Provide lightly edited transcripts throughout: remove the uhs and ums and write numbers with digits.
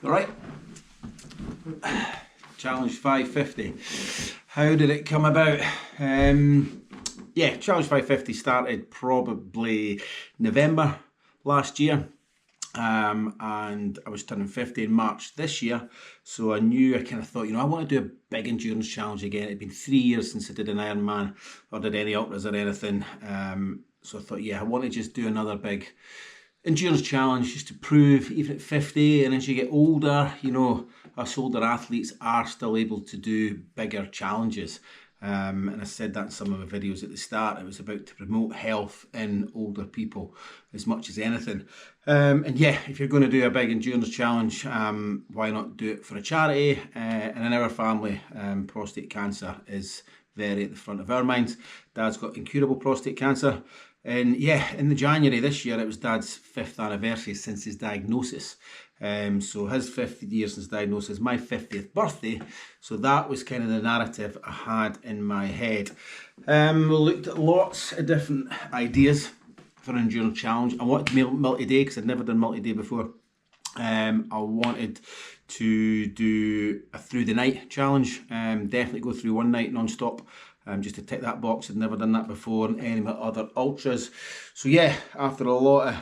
Alright, challenge 550. How did it come about? Yeah, challenge 550 started probably November last year. And I was turning 50 in March this year, so I kind of thought, I want to do a big endurance challenge again. It'd been 3 years since I did an Ironman or did any ultras or anything, so I thought, yeah, I want to just do another big endurance challenge just to prove, even at 50 and as you get older, us older athletes are still able to do bigger challenges. And I said that in some of my videos at the start. It was about to promote health in older people as much as anything. And yeah, if you're going to do a big endurance challenge, why not do it for a charity? And in our family, prostate cancer is very at the front of our minds. Dad's got incurable prostate cancer. And yeah, in the January this year, it was Dad's 5th anniversary since his diagnosis. So his 50 years since diagnosis, my 50th birthday. So that was kind of the narrative I had in my head. We looked at lots of different ideas for an endurance challenge. I wanted to multi-day because I'd never done multi-day before. I wanted to do a through the night challenge. Definitely go through one night non-stop. Just to tick that box. I'd never done that before in any of my other ultras. So yeah, after a lot of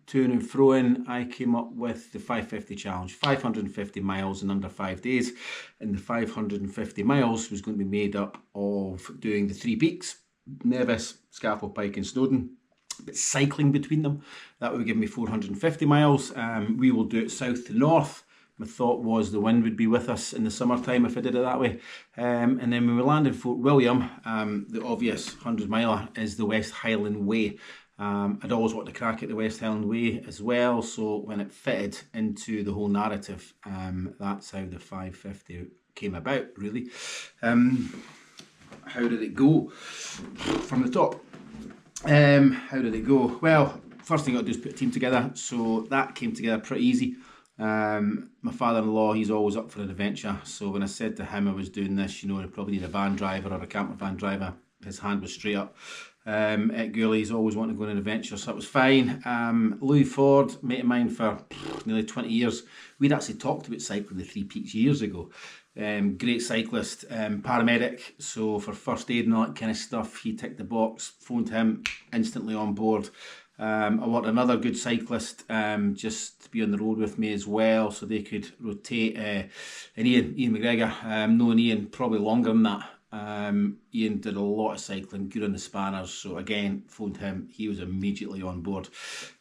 to-ing and fro-ing, I came up with the 550 challenge, 550 miles in under 5 days. And the 550 miles was going to be made up of doing the 3 peaks, Nevis, Scafell Pike and Snowdon, but cycling between them. That would give me 450 miles. We will do it south to north. My thought was the wind would be with us in the summertime if I did it that way. And then when we landed in Fort William, the obvious 100 miler is the West Highland Way. I'd always wanted to crack at the West Highland Way as well, so when it fitted into the whole narrative, that's how the 550 came about, really. How did it go? From the top. How did it go? Well, first thing I got to do is put a team together, so that came together pretty easy. My father-in-law, he's always up for an adventure, so when I said to him I was doing this, I probably need a van driver or a camper van driver, his hand was straight up. At Gooley, he's always wanted to go on an adventure, so that was fine. Louis Ford, mate of mine for nearly 20 years, we'd actually talked about cycling the 3 peaks years ago. Great cyclist, paramedic, so for first aid and all that kind of stuff, he ticked the box, phoned him, instantly on board. I want another good cyclist just to be on the road with me as well, so they could rotate. And Ian McGregor, known Ian probably longer than that. Ian did a lot of cycling, good on the spanners, so again, phoned him, he was immediately on board.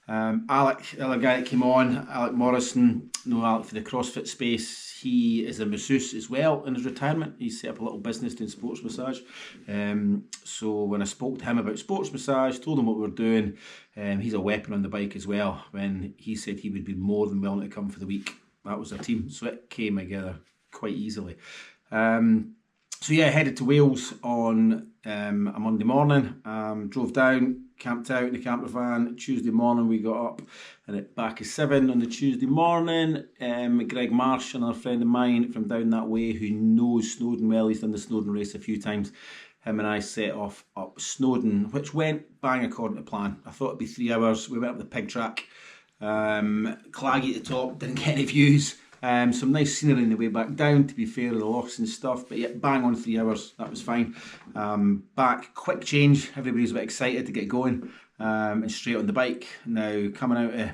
Alec, the other guy that came on, Alec Morrison, know Alec for the CrossFit space. He is a masseuse as well in his retirement. He's set up a little business doing sports massage. So when I spoke to him about sports massage, told him what we were doing, he's a weapon on the bike as well. When he said he would be more than willing to come for the week, that was our team. So it came together quite easily. So yeah, headed to Wales on a Monday morning, drove down, camped out in the camper van. Tuesday morning we got up and at back of 7 on the Tuesday morning. Greg Marsh, another friend of mine from down that way who knows Snowdon well, he's done the Snowdon race a few times. Him and I set off up Snowdon, which went bang according to plan. I thought it'd be 3 hours. We went up the pig track, claggy at the top, didn't get any views. Some nice scenery on the way back down, to be fair, the lochs and stuff, but yeah, bang on 3 hours, that was fine. Back, quick change, everybody's a bit excited to get going, and straight on the bike. Now, coming out of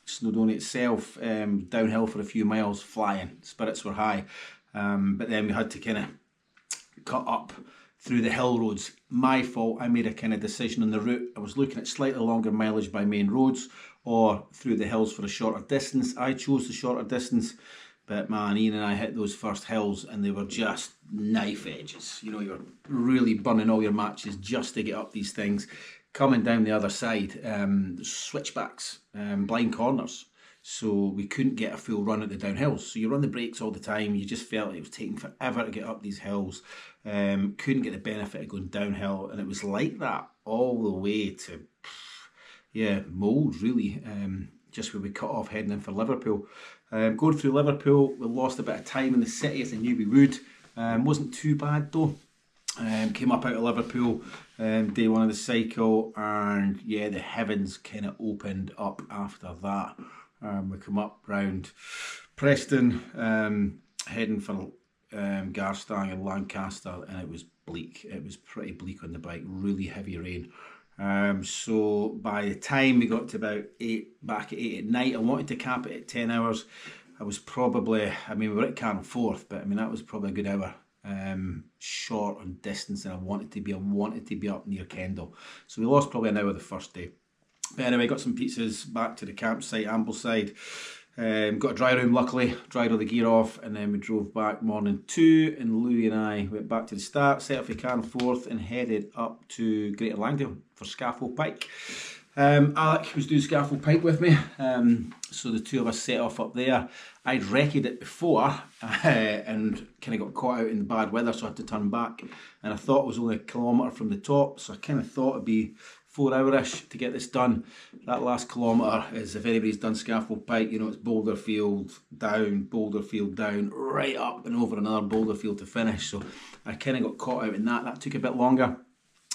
Snowdon itself, downhill for a few miles, flying, spirits were high, but then we had to kind of cut up through the hill roads. My fault, I made a kind of decision on the route. I was looking at slightly longer mileage by main roads or through the hills for a shorter distance. I chose the shorter distance, but man, Ian and I hit those first hills and they were just knife edges. You're really burning all your matches just to get up these things. Coming down the other side, switchbacks, blind corners. So we couldn't get a full run at the downhills. So you run the brakes all the time. You just felt like it was taking forever to get up these hills. Couldn't get the benefit of going downhill. And it was like that all the way to, Mould really. Just where we cut off heading in for Liverpool. Going through Liverpool, we lost a bit of time in the city as I knew we would. Wasn't too bad though. Came up out of Liverpool, day one of the cycle, and yeah, the heavens kind of opened up after that. We come up round Preston, heading for Garstang and Lancaster, and it was bleak. It was pretty bleak on the bike, really heavy rain. So by the time we got to about 8, back at 8 at night, I wanted to cap it at 10 hours. I was probably, I mean, we were at Carnforth, but I mean, that was probably a good hour short on distance than I wanted to be. I wanted to be up near Kendal. So we lost probably an hour the first day. But anyway, got some pizzas back to the campsite, Ambleside. Got a dry room, luckily, dried all the gear off, and then we drove back morning 2, and Louis and I went back to the start, set off for Carnforth and headed up to Greater Langdale for Scafell Pike. Alec was doing Scafell Pike with me, so the two of us set off up there. I'd recce'd it before and kind of got caught out in the bad weather, so I had to turn back, and I thought it was only a kilometre from the top, so I kind of thought it'd be 4 hour-ish to get this done. That last kilometre is, if anybody's done Scafell Pike, you know, it's boulder field down, right up and over another boulder field to finish. So I kind of got caught out in that. That took a bit longer.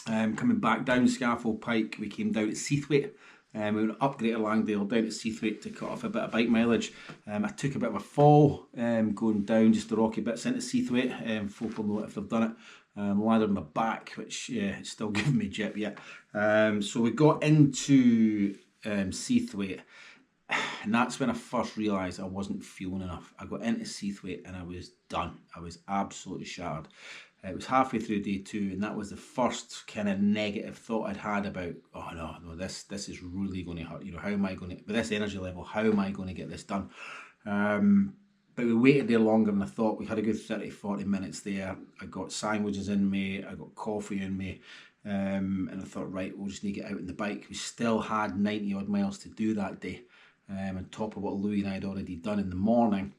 Coming back down Scafell Pike, we came down to Seathwaite. We went up Greater Langdale, down to Seathwaite to cut off a bit of bike mileage. I took a bit of a fall going down just the rocky bits into Seathwaite. Folk will know it if they've done it. Landed on my back, which, yeah, it's still giving me jip yet. So we got into Seathwaite, and that's when I first realised I wasn't feeling enough. I got into Seathwaite and I was done. I was absolutely shattered. It was halfway through day 2, and that was the first kind of negative thought I'd had about, oh no, this is really going to hurt. You know, how am I going to, with this energy level, how am I going to get this done? But we waited there longer than I thought. We had a good 30-40 minutes there. I got sandwiches in me, I got coffee in me, and I thought, right, we'll just need to get out on the bike. We still had 90 odd miles to do that day, on top of what Louis and I had already done in the morning.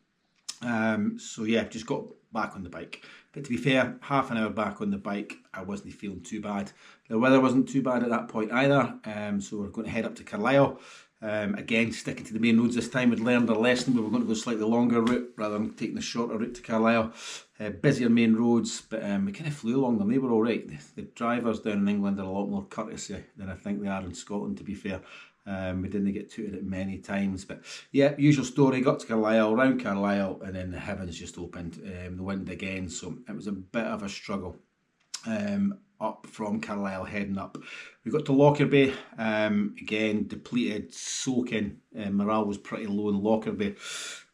So yeah, just got back on the bike. But to be fair, half an hour back on the bike, I wasn't feeling too bad. The weather wasn't too bad at that point either, so we're going to head up to Carlisle. Again, sticking to the main roads this time. We'd learned our lesson. We were going to go a slightly longer route rather than taking the shorter route to Carlisle. Busier main roads, but we kind of flew along them. They were all right. The drivers down in England are a lot more courtesy than I think they are in Scotland, to be fair. We didn't get tooted it many times, but yeah, usual story. Got to Carlisle, round Carlisle, and then the heavens just opened. The wind again, so it was a bit of a struggle. Up from Carlisle, heading up. We got to Lockerbie, again, depleted, soaking. Morale was pretty low in Lockerbie.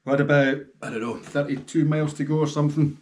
We had about, I don't know, 32 miles to go or something.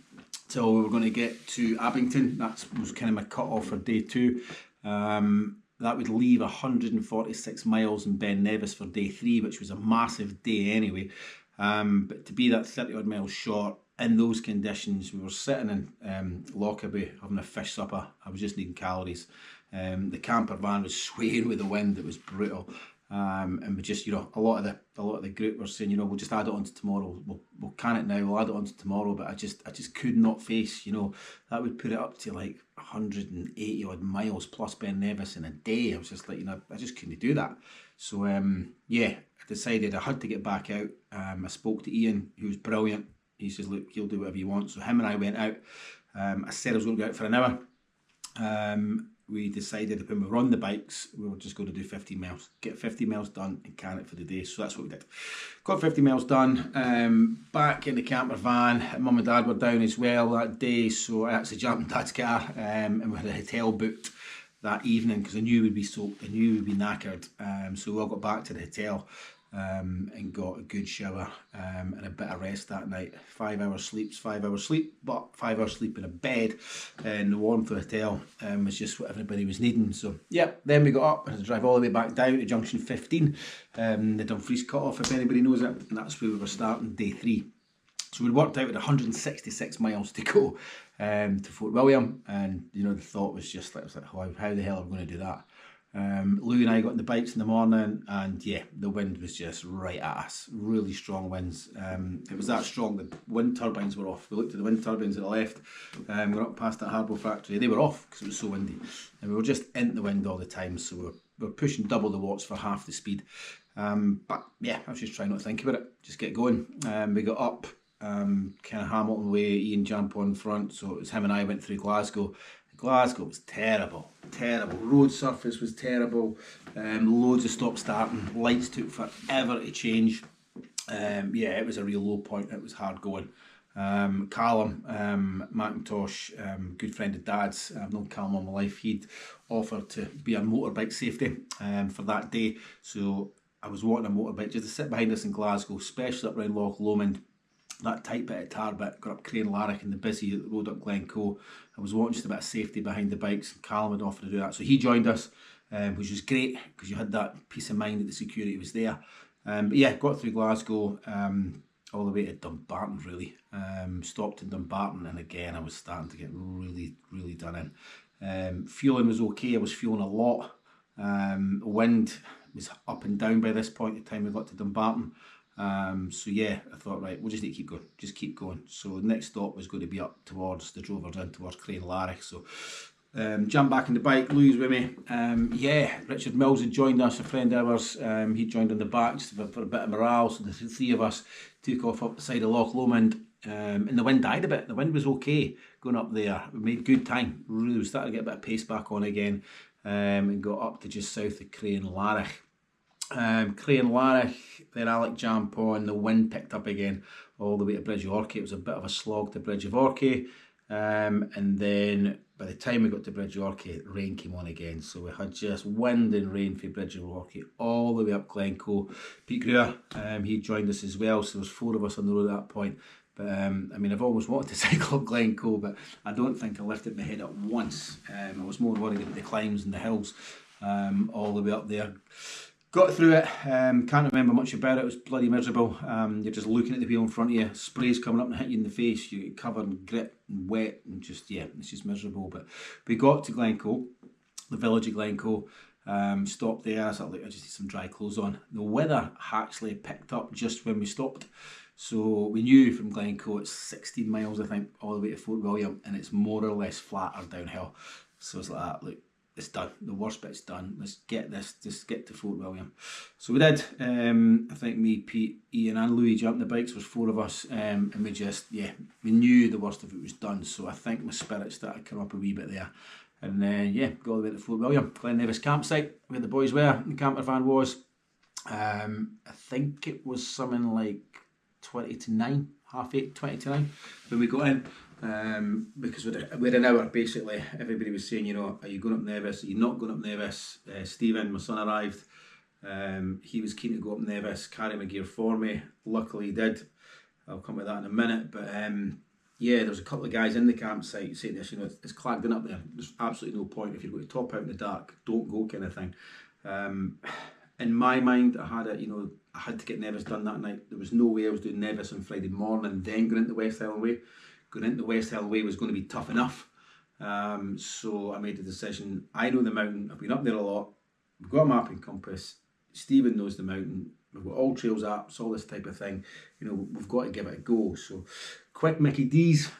So we were going to get to Abington. That was kind of my cut-off for day 2. That would leave 146 miles in Ben Nevis for day 3, which was a massive day anyway. But to be that 30 odd miles short, in those conditions, we were sitting in Lockerbie having a fish supper. I was just needing calories. The camper van was swaying with the wind. It was brutal. And we just, you know, a lot of the group were saying, you know, we'll just add it on to tomorrow. We'll can it now. We'll add it on to tomorrow. But I just could not face, you know, that would put it up to like 180 odd miles plus Ben Nevis in a day. I was just like, you know, I just couldn't do that. So yeah, I decided I had to get back out. I spoke to Ian, who was brilliant. He says, look, he'll do whatever you want. So him and I went out. I said I was going to go out for an hour. We decided when we were on the bikes, we were just going to do 50 miles. Get 50 miles done and can it for the day. So that's what we did. Got 50 miles done. Back in the camper van. Mum and Dad were down as well that day. So I actually jumped in Dad's car and we had a hotel booked that evening because I knew we'd be soaked. I knew we'd be knackered. So we all got back to the hotel. And got a good shower and a bit of rest that night. 5 hours sleep, but 5 hours sleep in a bed in the warmth of the hotel was just what everybody was needing. So yeah, then we got up and had to drive all the way back down to junction 15, the Dumfries cut-off if anybody knows it, and that's where we were starting day 3. So we worked out at 166 miles to go to Fort William, and you know, the thought was just like, how the hell are we going to do that? Lou and I got on the bikes in the morning, and yeah, the wind was just right at us. Really strong winds. It was that strong the wind turbines were off. We looked at the wind turbines at the left. We were up past that Harbour factory. They were off because it was so windy, and we were just in the wind all the time. So we were pushing double the watts for half the speed. But yeah, I was just trying not to think about it. Just get going. We got up, kind of Hamilton Way. Ian jumped on front, so it was him and I went through Glasgow. Glasgow was terrible. Road surface was terrible. Loads of stop starting. Lights took forever to change. Yeah, it was a real low point. It was hard going. Callum McIntosh, good friend of Dad's. I've known Callum all my life. He'd offered to be our motorbike safety for that day. So I was wanting a motorbike just to sit behind us in Glasgow, especially up around Loch Lomond. That tight bit of tar bit, got up Crane Larrick and the busy road up Glencoe. I was wanting just a bit of safety behind the bikes, and Callum had offered to do that. So he joined us, which was great because you had that peace of mind that the security was there. But yeah, got through Glasgow all the way to Dumbarton really. Stopped in Dumbarton, and again I was starting to get really, really done in. Fueling was okay, I was fueling a lot. Wind was up and down by this point, the time we got to Dumbarton. So yeah, I thought, right, we'll just need to keep going. So the next stop was going to be up towards the Drovers, in towards Crane Larrick. So jumped back on the bike, Louis with me. Yeah, Richard Mills had joined us, a friend of ours. He joined on the back just for a bit of morale. So the three of us took off up the side of Loch Lomond. And the wind died a bit. The wind was okay going up there. We made good time. Really, we started to get a bit of pace back on again. And got up to just south of Crane Larrick. Crane Larrick, then Alec jumped on, the wind picked up again all the way to Bridge of Orchy. It was a bit of a slog to Bridge of Orchy, and then by the time we got to Bridge of Orchy, rain came on again. So we had just wind and rain for Bridge of Orchy all the way up Glencoe. Pete Greer, he joined us as well, so there was 4 of us on the road at that point. But I mean, I've always wanted to cycle up Glencoe, but I don't think I lifted my head up once. I was more worried about the climbs and the hills all the way up there. Got through it, can't remember much about it. It was bloody miserable. You're just looking at the wheel in front of you, sprays coming up and hit you in the face, you get covered in grit and wet, and just, yeah, it's just miserable. But we got to Glencoe, the village of Glencoe, stopped there. I thought, look, I just need some dry clothes on. The weather actually picked up just when we stopped. So we knew from Glencoe it's 16 miles, I think, all the way to Fort William, and it's more or less flat or downhill. So it's like that, look, it's done. The worst bit's done. Let's get this, just get to Fort William. So we did. I think me, Pete, Ian and Louis jumped the bikes. There was 4 of us, and we just, yeah, we knew the worst of it was done. So I think my spirit started coming up a wee bit there. And then, yeah, got all the way to Fort William, Ben Nevis campsite, where the boys were, the camper van was. I think it was something like 20 to 9, half 8, 20 to 9 when we got in. Because we had an hour basically. Everybody was saying, you know, are you going up Nevis? Are you not going up Nevis? Stephen, my son, arrived. He was keen to go up Nevis, carry my gear for me. Luckily he did. I'll come with that in a minute. But yeah, there was a couple of guys in the campsite saying this, you know, it's clagged in up there. There's absolutely no point. If you're going to top out in the dark, don't go, kind of thing. In my mind, I had to get Nevis done that night. There was no way I was doing Nevis on Friday morning, then going into West Highland Way. Going into West Highland Way was going to be tough enough. So I made the decision. I know the mountain. I've been up there a lot. We've got a mapping compass. Stephen knows the mountain. We've got all trails apps, all this type of thing. You know, we've got to give it a go. So quick Mickey D's,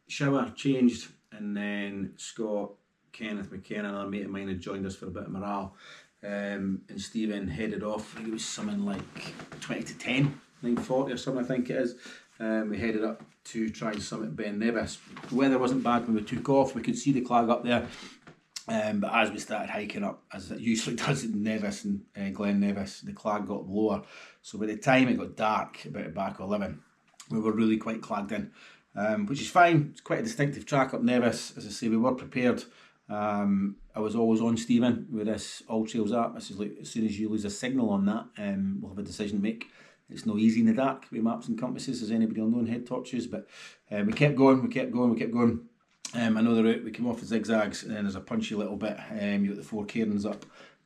shower, changed, and then Scott, Kenneth McKenna, another mate of mine, had joined us for a bit of morale. And Stephen headed off. I think it was something like 20 to 10, 9:40 or something, I think it is. We headed up to try and summit Ben Nevis. The weather wasn't bad when we took off. We could see the clag up there. But as we started hiking up, as it usually does in Nevis and Glen Nevis, the clag got lower. So by the time it got dark, about back 11, we were really quite clagged in, which is fine. It's quite a distinctive track up Nevis. As I say, we were prepared. I was always on Stephen with this All Trails app. I says, like, as soon as you lose a signal on that, we'll have a decision to make. It's no easy in the dark with maps and compasses, as anybody will know, and head torches. But we kept going. I know the route. We came off the zigzags, and then there's a punchy little bit. You got the 4 cairns up,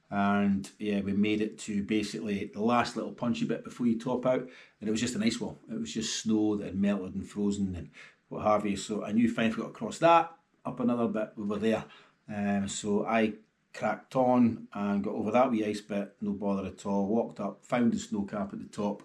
and yeah, we made it to basically the last little punchy bit before you top out, and it was just an ice wall. It was just snow that had melted and frozen and what have you. So I knew fine if we got across that, up another bit, we were there. So I cracked on and got over that wee ice bit, no bother at all. Walked up, found the snow cap at the top.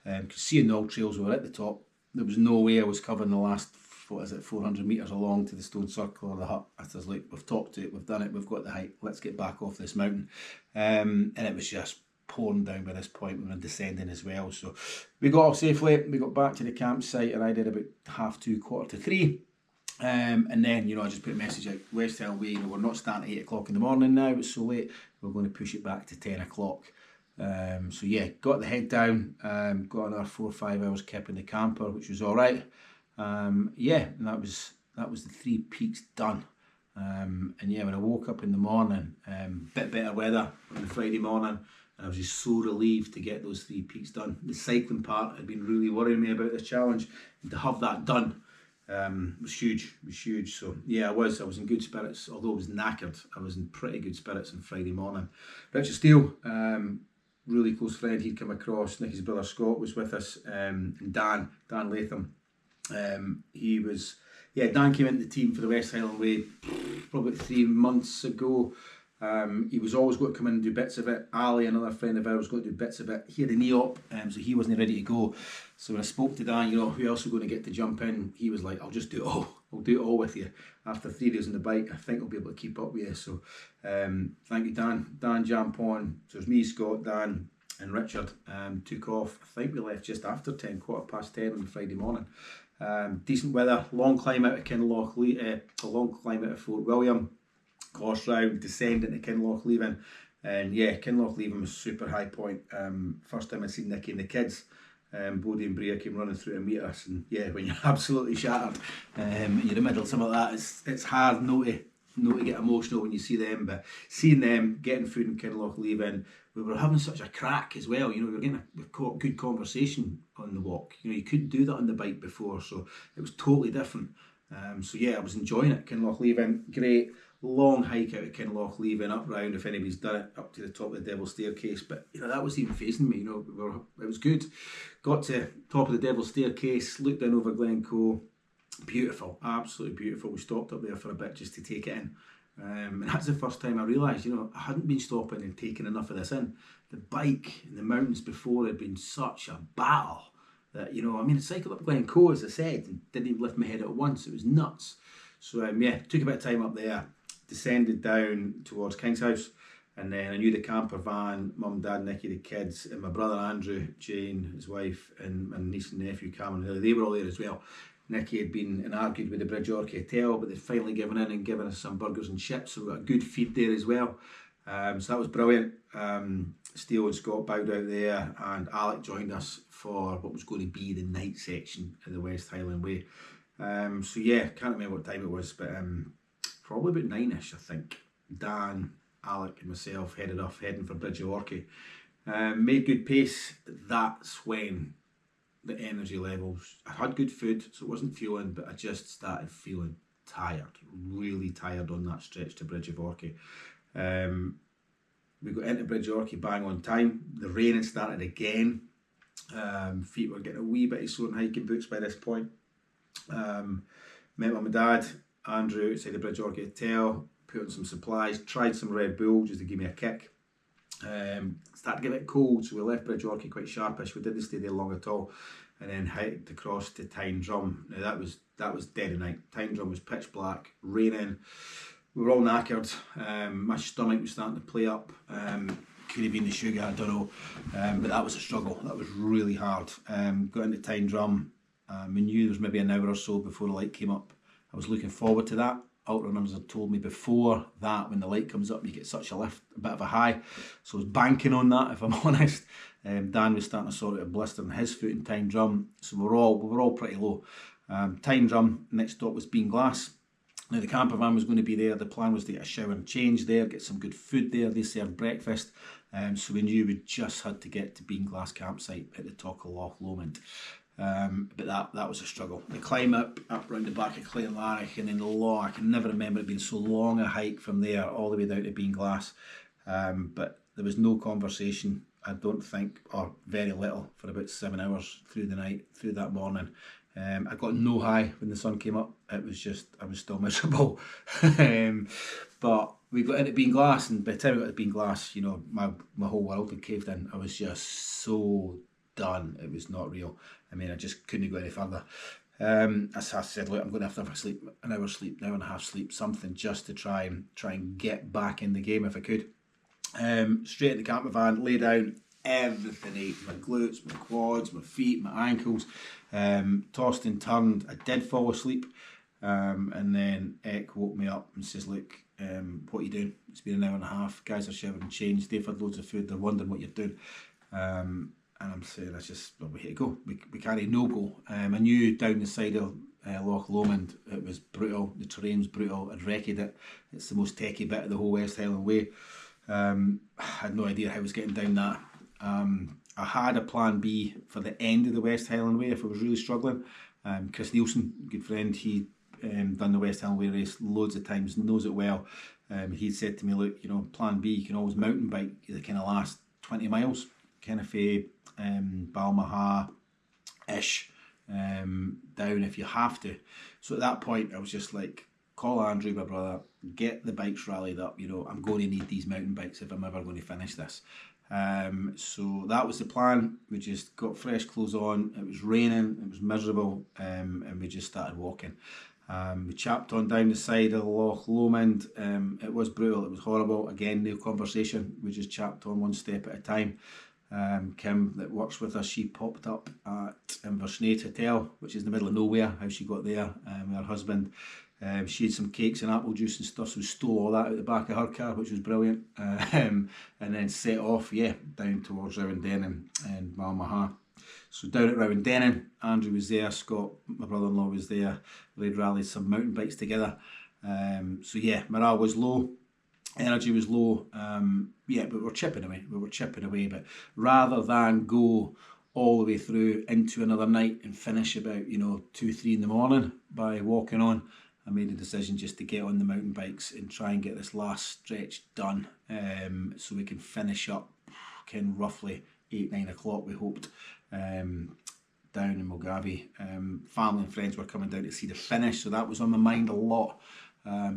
Could see in the old trails we were at the top. There was no way I was covering the last, 400 metres along to the stone circle or the hut. I was like, we've topped it, we've done it, we've got the height, let's get back off this mountain. And it was just pouring down by this point. We were descending as well. So we got off safely, we got back to the campsite, and I did about 2:30, 3:15. And then, you know, I just put a message out, West Highland Way, you know, we're not starting at 8 o'clock in the morning now, it's so late, we're going to push it back to 10 o'clock. So yeah, got the head down, got another 4 or 5 hours kept in the camper, which was all right. Yeah, and that was the 3 peaks done. And yeah, when I woke up in the morning, bit better weather on the Friday morning, and I was just so relieved to get those 3 peaks done. The cycling part had been really worrying me about this challenge, and to have that done was huge. It was huge. So yeah, I was in good spirits, although I was knackered. I was in pretty good spirits on Friday morning. Richard Steele, really close friend, he'd come across. Nicky's brother Scott was with us, and Dan Latham. Dan came into the team for the West Highland Way probably 3 months ago. He was always going to come in and do bits of it. Ali, another friend of ours, was going to do bits of it. He had a knee op, so he wasn't ready to go. So when I spoke to Dan, who else was going to get to jump in, he was like, I'll just do it all. I'll do it all with you. After 3 days on the bike, I think I'll be able to keep up with you. So thank you, Dan. Dan jumped on. So it was me, Scott, Dan and Richard took off. I think we left just after 10, 10:15 on the Friday morning. Decent weather, long climb out of Kinloch, a long climb out of Fort William, course round, descend into Kinloch leaving, and yeah, Kinloch leaving was super high point. First time I'd seen Nicky and the kids. Bodie and Bria came running through to meet us, and yeah, when you're absolutely shattered, you're in the middle of some of that, it's hard not to get emotional when you see them, but seeing them getting food in Kinloch leaving, we were having such a crack as well. We were getting a good conversation on the walk. You couldn't do that on the bike before, so it was totally different. So yeah, I was enjoying it. Kinloch leaving, great. Long hike out of Kinloch leaving, up round, if anybody's done it, up to the top of the Devil's Staircase. But that was even facing me. It was good. Got to top of the Devil's Staircase, looked down over Glencoe. Beautiful, absolutely beautiful. We stopped up there for a bit just to take it in. And that's the first time I realised, I hadn't been stopping and taking enough of this in. The bike in the mountains before had been such a battle that, I cycled up Glencoe, as I said, and didn't even lift my head at once. It was nuts. So took a bit of time up there, descended down towards King's House, and then I knew the camper van, mum, dad, Nicky, the kids, and my brother Andrew, Jane, his wife, and my niece and nephew Cameron, they were all there as well. Nicky had been and argued with the Bridge Orchid Hotel, but they'd finally given in and given us some burgers and chips, so we got a good feed there as well. So that was brilliant. Steele and Scott bowed out there, and Alec joined us for what was going to be the night section of the West Highland Way. So yeah, can't remember what time it was, but probably about 9ish, I think. Dan, Alec and myself heading for Bridge Orchid. Made good pace. That's when the energy levels, I had good food, so it wasn't fueling, but I just started feeling tired, really tired on that stretch to Bridge of Orchid. We got into Bridge Orchid bang on time. The rain had started again. Feet were getting a wee bit sore in hiking boots by this point. Met with my dad, Andrew, outside the Bridge Orchid Hotel, put on some supplies, tried some Red Bull just to give me a kick. Started to get a bit cold, so we left Bridge Orchid quite sharpish. We didn't stay there long at all, and then hiked across to Tyne Drum. Now that was dead of night. Tyne Drum was pitch black, raining. We were all knackered. My stomach was starting to play up. Could have been the sugar, I don't know. But that was a struggle. That was really hard. Got into Tyne Drum. We knew there was maybe an hour or so before the light came up. I was looking forward to that. Ultra runners had told me before that when the light comes up you get such a lift, a bit of a high. So I was banking on that, if I'm honest. Dan was starting to sort out a blister on his foot in Tyne Drum, so we were all pretty low. Tyne Drum, next stop was Beinglass. Now the camper van was going to be there. The plan was to get a shower and change there, get some good food there. They served breakfast, so we knew we just had to get to Beinglass campsite at the top of Loch Lomond. But that was a struggle. The climb up round the back of Claylanarich, and then long, I can never remember it being so long a hike from there all the way down to Beinglass. But there was no conversation, I don't think, or very little, for about 7 hours through the night, through that morning. I got no high when the sun came up. It was just, I was still miserable. But we got into Beinglass, and by the time we got to Beinglass, my whole world had caved in. I was just so done. It was not real. I just couldn't go any further. As I said, look, I'm going to have an hour's sleep, an hour and a half sleep, something just to try and get back in the game if I could. Straight in the camper van, lay down, everything ate, my glutes, my quads, my feet, my ankles, tossed and turned. I did fall asleep, and then Eck woke me up and says, look, what are you doing? It's been an hour and a half. Guys are shivering and changed. They've had loads of food. They're wondering what you're doing. And I'm saying, that's just, well, we hit go. We can't no go. I knew down the side of Loch Lomond it was brutal. The terrain's brutal. I'd reckoned it. It's the most techie bit of the whole West Highland Way. I had no idea how I was getting down that. I had a plan B for the end of the West Highland Way if I was really struggling. Chris Nielsen, good friend, he done the West Highland Way race loads of times, knows it well. He said to me, look, you know, plan B, you can always mountain bike the kind of last 20 miles, kind of Balmaha-ish, down if you have to. So at that point, I was just like, call Andrew, my brother, get the bikes rallied up. You know, I'm going to need these mountain bikes if I'm ever going to finish this. So that was the plan. We just got fresh clothes on. It was raining, it was miserable, and we just started walking. We chapped on down the side of Loch Lomond. It was brutal, it was horrible. Again, no conversation. We just chapped on one step at a time. Kim, that works with us, she popped up at Inversnaid Hotel, which is in the middle of nowhere. How she got there with her husband. She had some cakes and apple juice and stuff, so we stole all that out the back of her car, which was brilliant. And then set off, down towards Rowandennan and Balmaha. So down at Rowandennan, Andrew was there, Scott, my brother-in-law, was there. They'd rallied some mountain bikes together. So morale was low, energy was low. But we were chipping away. But rather than go all the way through into another night and finish about 2-3 in the morning by walking on, I made a decision just to get on the mountain bikes and try and get this last stretch done, so we can finish up roughly 8-9 o'clock, we hoped, down in Mulgavie. Family and friends were coming down to see the finish, so that was on my mind a lot. I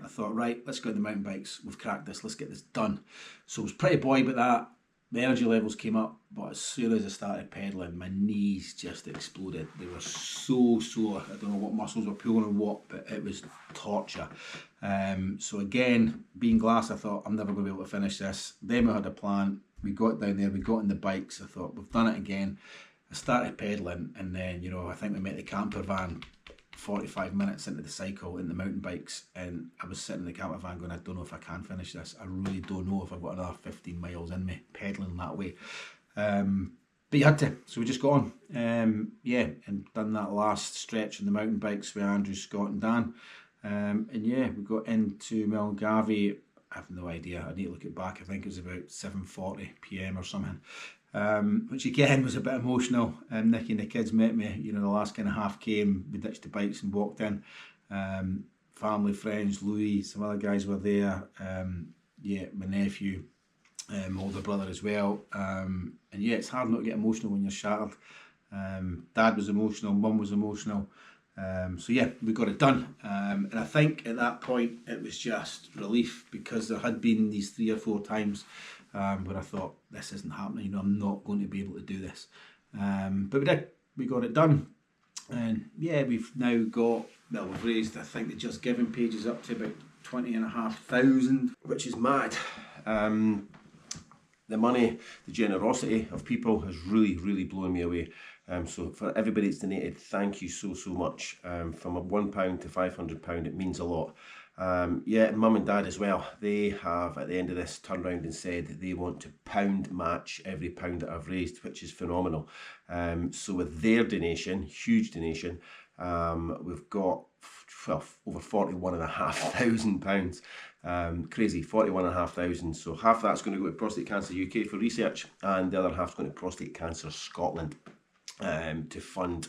thought, right, let's go on the mountain bikes, we've cracked this, let's get this done. So I was pretty buoyed about that. The energy levels came up, but as soon as I started pedalling, my knees just exploded. They were so sore. I don't know what muscles were pulling on what, but it was torture. So again, being glass, I thought, I'm never going to be able to finish this. Then we had a plan. We got down there, we got on the bikes. I thought, we've done it again. I started pedaling, and then, I think we met the camper van 45 minutes into the cycle in the mountain bikes, and I was sitting in the camper van going, I don't know if I can finish this. I really don't know if I've got another 15 miles in me pedaling that way. But you had to, so we just got on, and done that last stretch on the mountain bikes with Andrew, Scott and Dan. We got into Mulgavie. I have no idea, I need to look it back. I think it was about 7:40 PM or something. Which again was a bit emotional. Nicky and the kids met me, the last kind of half came, we ditched the bikes and walked in. Family, friends, Louis, some other guys were there. My nephew, older brother as well. It's hard not to get emotional when you're shattered. Dad was emotional, Mum was emotional. We got it done. And I think at that point it was just relief, because there had been these 3 or 4 times where I thought, this isn't happening, I'm not going to be able to do this. But we did, we got it done. And we've now got, we've raised, I think the Just Giving page is up to about 20,500, which is mad. The money, the generosity of people has really blown me away. So for everybody that's donated, thank you so much. From £1 to £500, it means a lot. Mum and Dad as well, they have at the end of this turned around and said that they want to pound match every pound that I've raised, which is phenomenal. So with their donation, huge donation, we've got over £41,500. Crazy, 41,500. So half of that's going to go to Prostate Cancer UK for research, and the other half's going to Prostate Cancer Scotland to fund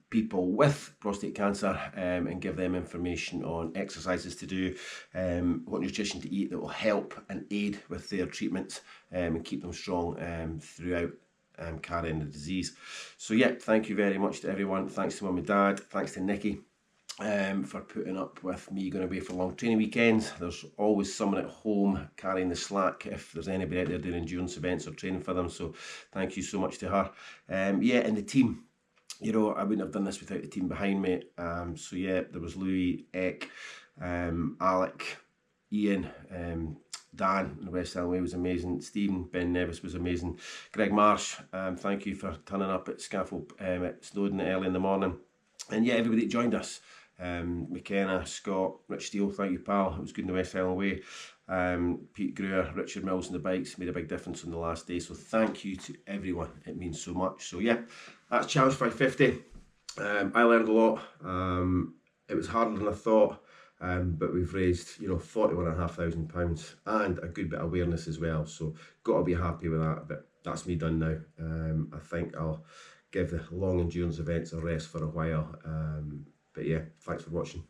people with prostate cancer, and give them information on exercises to do, what nutrition to eat that will help and aid with their treatments, and keep them strong throughout carrying the disease. So thank you very much to everyone. Thanks to Mum and Dad, thanks to Nicky for putting up with me going away for long training weekends. There's always someone at home carrying the slack if there's anybody out there doing endurance events or training for them, so thank you so much to her. And the team, I wouldn't have done this without the team behind me. There was Louis, Eck, Alec, Ian, Dan in the West Highland Way was amazing. Stephen, Ben Nevis was amazing. Greg Marsh, thank you for turning up at Scafell at Snowdon early in the morning. And everybody that joined us. McKenna, Scott, Rich Steele, thank you pal, it was good in the West Highland Way. Pete Greer, Richard Mills and the bikes made a big difference on the last day, so thank you to everyone, it means so much. So yeah, that's Challenge 550. I learned a lot. It was harder than I thought, but we've raised, you know, £41,500 and a good bit of awareness as well, so got to be happy with that. But that's me done now. I think I'll give the long endurance events a rest for a while, but yeah, thanks for watching.